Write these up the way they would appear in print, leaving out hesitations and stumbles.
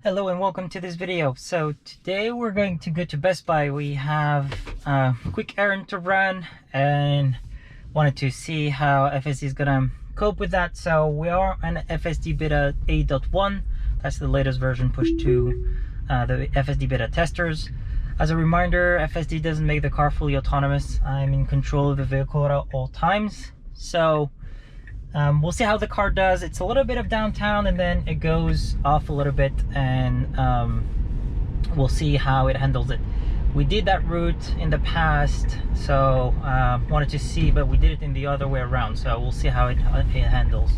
Hello and welcome to this video. So today we're going to go to Best Buy. We have a quick errand to run and wanted to see how FSD is gonna cope with that. So we are on FSD Beta 8.1. That's the latest version pushed to the FSD Beta testers. As a reminder, FSD doesn't make the car fully autonomous. I'm in control of the vehicle at all times. So we'll see how the car does. It's a little bit of downtown and then it goes off a little bit, and we'll see how it handles it. We did that route in the past, so wanted to see, but we did it in the other way around, so we'll see how it handles.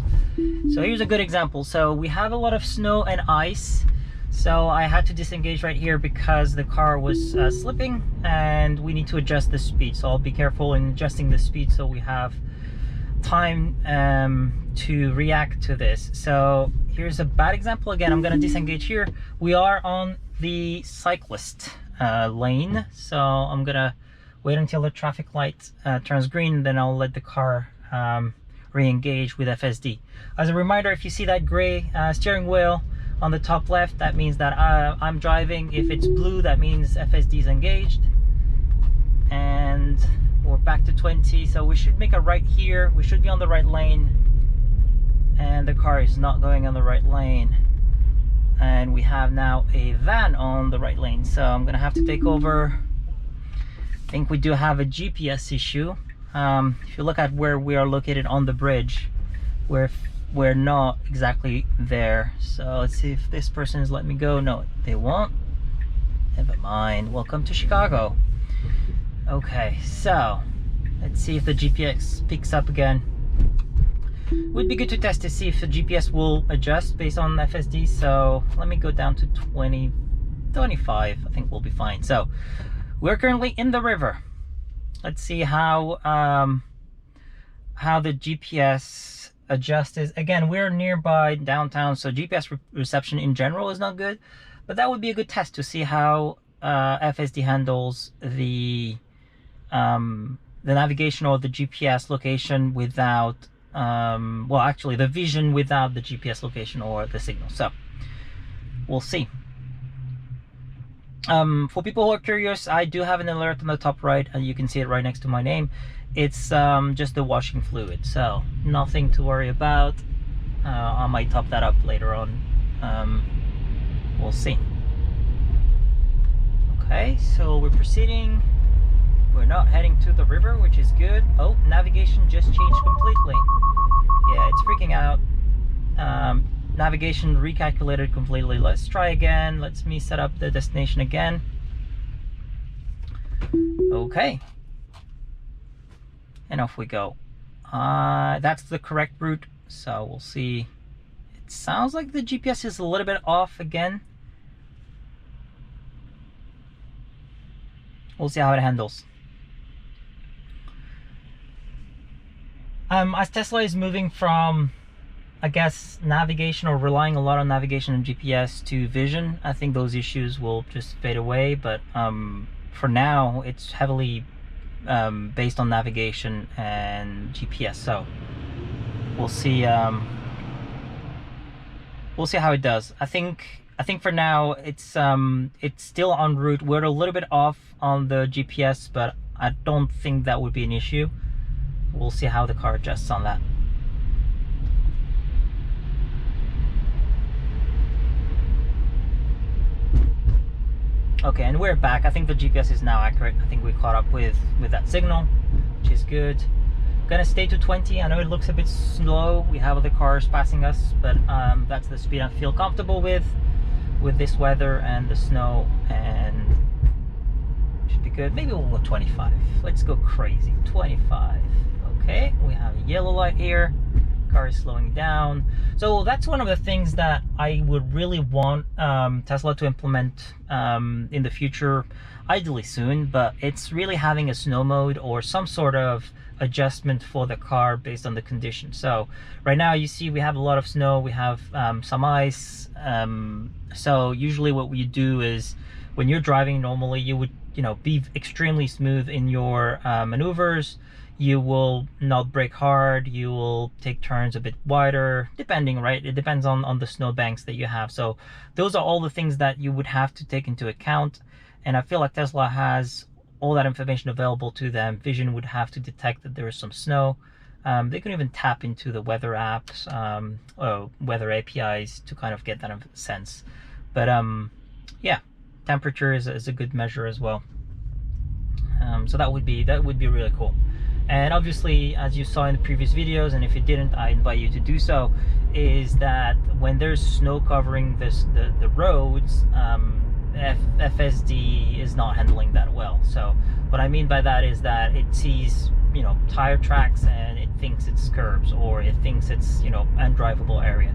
So here's a good example. So we have a lot of snow and ice, so I had to disengage right here because the car was slipping and we need to adjust the speed. So I'll be careful in adjusting the speed so we have time to react to this. So here's a bad example. Again, I'm going to disengage here. We are on the cyclist lane, so I'm gonna wait until the traffic light turns green, then I'll let the car re-engage with FSD. As a reminder, if you see that gray steering wheel on the top left, that means that I'm driving. If it's blue, that means FSD is engaged, and we're back to 20, so we should make a right here. We should be on the right lane, and the car is not going on the right lane, and we have now a van on the right lane, so I'm gonna have to take over. I think we do have a GPS issue. If you look at where we are located on the bridge, we're not exactly there. So let's see if this person is letting me go. No, they won't. Never mind. Welcome to Chicago. Okay, so let's see if the GPS picks up again. Would be good to test to see if the GPS will adjust based on FSD. So let me go down to 25. I think we'll be fine. So we're currently in the river. Let's see how the GPS adjusts. Again, we're nearby downtown, so GPS reception in general is not good, but that would be a good test to see how FSD handles the navigation or the GPS location without well, actually the vision without the GPS location or the signal. So we'll see. For people who are curious, I do have an alert on the top right, and you can see it right next to my name. It's just the washing fluid, so nothing to worry about. I might top that up later on. We'll see. Okay, so we're proceeding. We're not heading to the river, which is good. Oh, navigation just changed completely. Yeah, it's freaking out. Navigation recalculated completely. Let's try again. Let me set up the destination again. Okay. And off we go. That's the correct route, so we'll see. It sounds like the GPS is a little bit off again. We'll see how it handles. As Tesla is moving from, I guess, navigation or relying a lot on navigation and GPS to vision, I think those issues will just fade away. But for now, it's heavily based on navigation and GPS. So we'll see. We'll see how it does. I think for now it's still en route. We're a little bit off on the GPS, but I don't think that would be an issue. We'll see how the car adjusts on that. Okay, and we're back. I think the GPS is now accurate. I think we caught up with that signal, which is good. Gonna stay to 20. I know it looks a bit slow. We have other cars passing us, but that's the speed I feel comfortable with this weather and the snow, and should be good. Maybe we'll go 25. Let's go crazy. 25. Okay, we have a yellow light here. Car is slowing down. So that's one of the things that I would really want Tesla to implement in the future, ideally soon, but it's really having a snow mode or some sort of adjustment for the car based on the condition. So right now you see we have a lot of snow, we have some ice, so usually what we do is when you're driving normally, you would be extremely smooth in your maneuvers. you will not brake hard, you will take turns a bit wider, depending, right? It depends on the snow banks that you have. So those are all the things that you would have to take into account. And I feel like Tesla has all that information available to them. Vision would have to detect that there is some snow. They can even tap into the weather apps, or weather APIs to kind of get that sense. But yeah, temperature is a good measure as well. So that would be really cool. And obviously, as you saw in the previous videos, and if you didn't, I invite you to do so, is that when there's snow covering the roads, FSD is not handling that well. So what I mean by that is that it sees, you know, tire tracks and it thinks it's curbs, or it thinks it's, you know, undrivable area.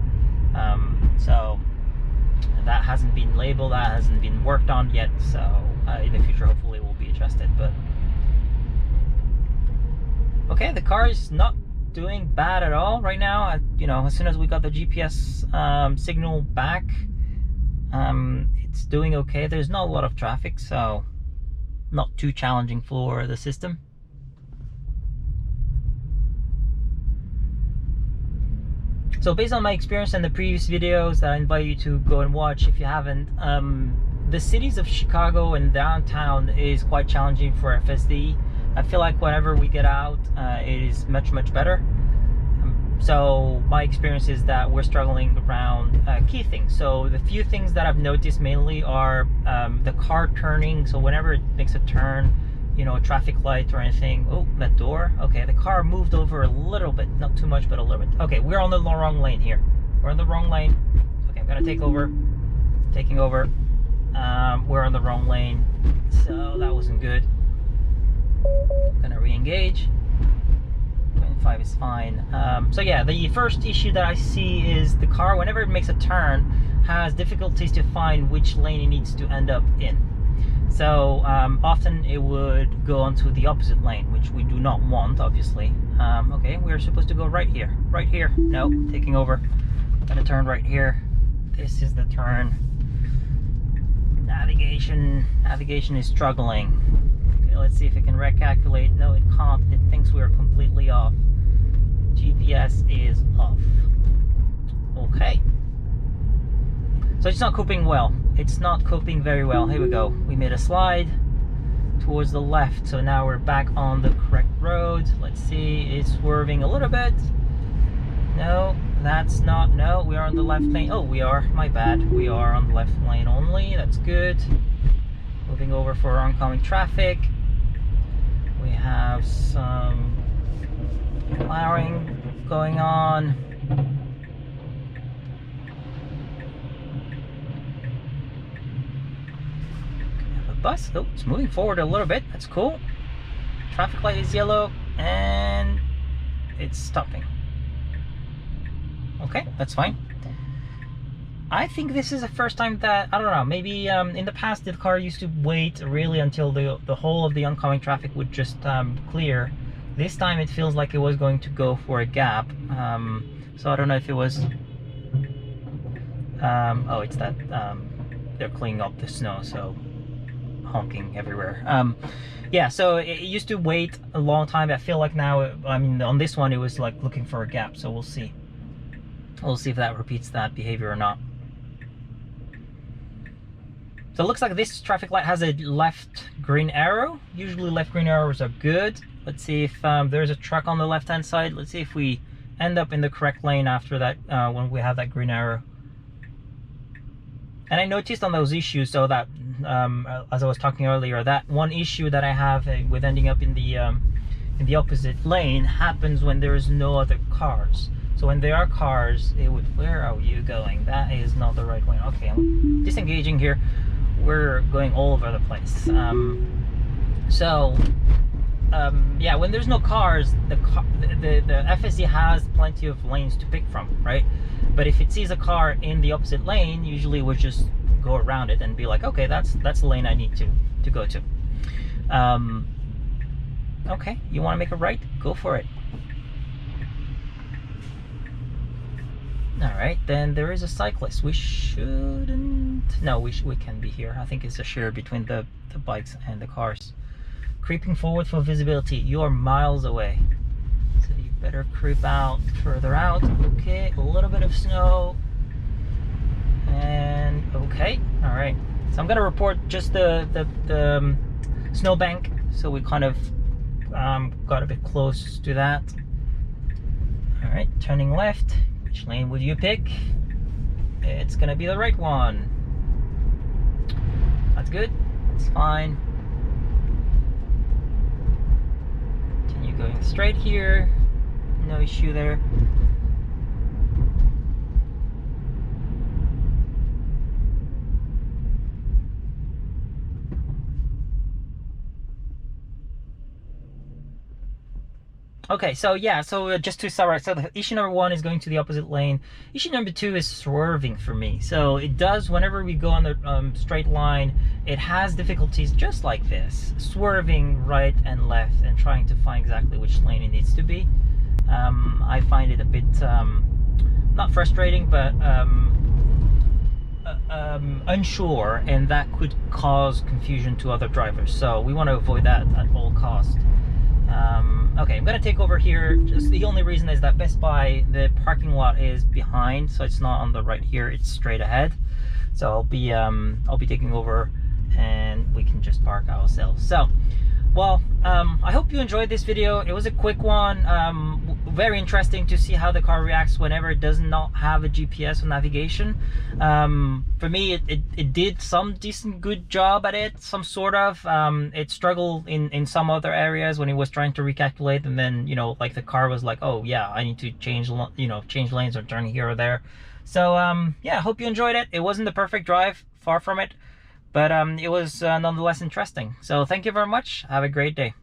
So that hasn't been labeled, that hasn't been worked on yet. So in the future, hopefully, it will be adjusted. But okay, the car is not doing bad at all right now. You know, as soon as we got the GPS signal back, it's doing okay. There's not a lot of traffic, so not too challenging for the system. So based on my experience in the previous videos that I invite you to go and watch if you haven't, the cities of Chicago and downtown is quite challenging for FSD. I feel like whenever we get out, it is much better. So my experience is that we're struggling around key things. So the few things that I've noticed mainly are the car turning. So whenever it makes a turn, you know, a traffic light or anything. Oh, that door. Okay, the car moved over a little bit, not too much, but a little bit. Okay, we're on the wrong lane here. We're on the wrong lane. Okay, I'm gonna take over. Taking over. We're on the wrong lane, so that wasn't good. I'm gonna re-engage. 25 is fine. So yeah, the first issue that I see is the car, whenever it makes a turn, has difficulties to find which lane it needs to end up in. So often it would go onto the opposite lane, which we do not want, obviously. Okay, we're supposed to go right here. Right here. No, taking over. I'm gonna turn right here. This is the turn. Navigation is struggling. Okay, let's see if it can recalculate. No, it can't. It thinks we're completely off. GPS is off. Okay. So it's not coping well. It's not coping very well. Here we go. We made a slide towards the left. So now we're back on the correct road. Let's see. It's swerving a little bit. No, that's not. No, we are on the left lane. Oh, we are. My bad. We are on the left lane only. That's good. Moving over for oncoming traffic. We have some plowing going on. Bus. Oh, it's moving forward a little bit. That's cool. Traffic light is yellow and it's stopping. Okay, that's fine. I think this is the first time that, I don't know, maybe in the past the car used to wait really until the whole of the oncoming traffic would just clear. This time it feels like it was going to go for a gap. So I don't know if it was oh, it's that they're cleaning up the snow, so honking everywhere. Yeah, so it used to wait a long time. I feel like now, I mean, on this one it was like looking for a gap, so we'll see if that repeats that behavior or not. So it looks like this traffic light has a left green arrow. Usually left green arrows are good. Let's see if there's a truck on the left hand side. Let's see if we end up in the correct lane after that, when we have that green arrow. And I noticed on those issues, so that as I was talking earlier, that one issue that I have with ending up in the opposite lane happens when there is no other cars. So when there are cars, it would, where are you going? That is not the right way. Okay, I'm disengaging here. We're going all over the place. Yeah, when there's no cars, the FSD has plenty of lanes to pick from, right? But if it sees a car in the opposite lane, usually it would just go around it and be like, okay, that's the lane I need to go to. Okay, you want to make a right? Go for it. All right, then there is a cyclist. We shouldn't. No, we can be here. I think it's a share between the bikes and the cars. creeping forward for visibility. You are miles away, so you better creep out further out. Okay, a little bit of snow, and okay, all right. So I'm gonna report just the snowbank, so we kind of got a bit close to that. All right, turning left. Which lane would you pick? It's gonna be the right one. That's good. It's fine. Continue going straight here. No issue there. Okay, so yeah, so just to summarize, so the issue number 1 is going to the opposite lane. Issue number 2 is swerving for me. So it does, whenever we go on the straight line, it has difficulties just like this, swerving right and left and trying to find exactly which lane it needs to be. I find it a bit, not frustrating, but unsure, and that could cause confusion to other drivers. So we want to avoid that at all costs. Okay, I'm gonna take over here. Just the only reason is that Best Buy, the parking lot is behind, so it's not on the right here, it's straight ahead. So I'll be taking over, and we can just park ourselves. So, well, I hope you enjoyed this video. It was a quick one. Very interesting to see how the car reacts whenever it does not have a GPS or navigation. For me, it did some decent good job at it, some sort of. It struggled in some other areas when it was trying to recalculate, and then, you know, like the car was like, oh yeah, I need to change lanes or turn here or there. So yeah, I hope you enjoyed it. It wasn't the perfect drive, far from it, but it was nonetheless interesting. So thank you very much. Have a great day.